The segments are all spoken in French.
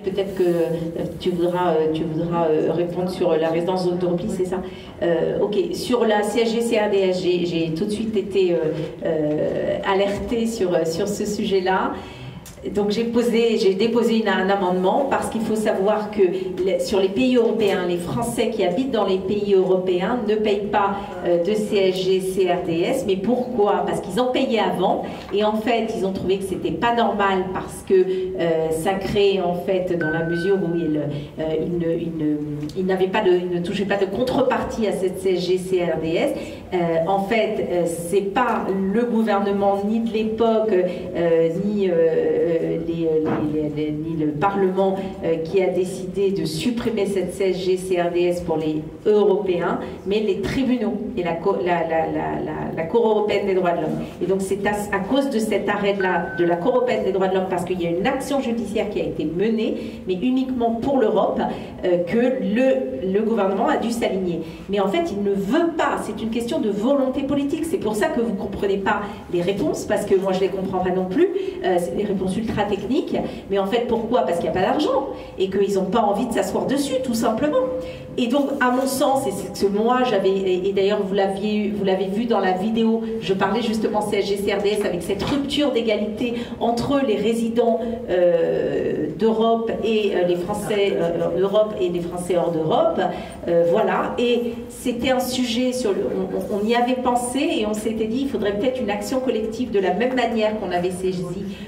Peut-être que tu voudras répondre sur la résidence zone de repli, c'est ça? Ok, sur la CSG-CRDS, j'ai tout de suite été alertée sur ce sujet-là. Donc j'ai déposé un amendement parce qu'il faut savoir que sur les pays européens, les Français qui habitent dans les pays européens ne payent pas de CSG, CRDS. Mais pourquoi? Parce qu'ils en payaient avant et en fait ils ont trouvé que c'était pas normal parce que ça crée en fait dans la mesure où ils ne touchaient pas de contrepartie à cette CSG, CRDS. En fait, c'est pas le gouvernement ni de l'époque ni le Parlement qui a décidé de supprimer cette CSG CRDS pour les Européens, mais les tribunaux et la Cour européenne des droits de l'homme. Et donc c'est à cause de cet arrêt-là de la Cour européenne des droits de l'homme, parce qu'il y a une action judiciaire qui a été menée, mais uniquement pour l'Europe, que le gouvernement a dû s'aligner. Mais en fait, il ne veut pas, c'est une question de volonté politique. C'est pour ça que vous ne comprenez pas les réponses, parce que moi je ne les comprends pas non plus, c'est des réponses ultra techniques, mais en fait pourquoi? Parce qu'il n'y a pas d'argent et qu'ils n'ont pas envie de s'asseoir dessus, tout simplement. Et donc à mon sens, et c'est ce que moi j'avais, et d'ailleurs vous l'avez vu dans la vidéo, je parlais justement CSG-CRDS avec cette rupture d'égalité entre les résidents d'Europe et les Français d'Europe et les Français hors d'Europe, voilà, et c'était un sujet sur on y avait pensé et on s'était dit il faudrait peut-être une action collective de la même manière qu'on avait saisi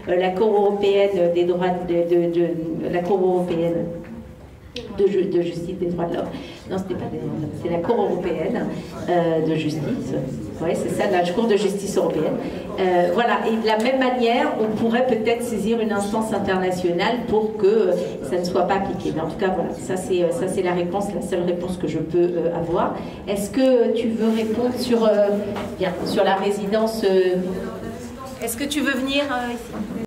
la Cour européenne des droits la Cour européenne de justice des droits de l'homme. Non, c'était pas des droits de l'homme, c'est la Cour européenne de justice. Oui, c'est ça, la Cour de justice européenne. Voilà, et de la même manière, on pourrait peut-être saisir une instance internationale pour que ça ne soit pas appliqué. Mais en tout cas, voilà, ça c'est la réponse, la seule réponse que je peux avoir. Est-ce que tu veux répondre sur la résidence Est-ce que tu veux venir ici?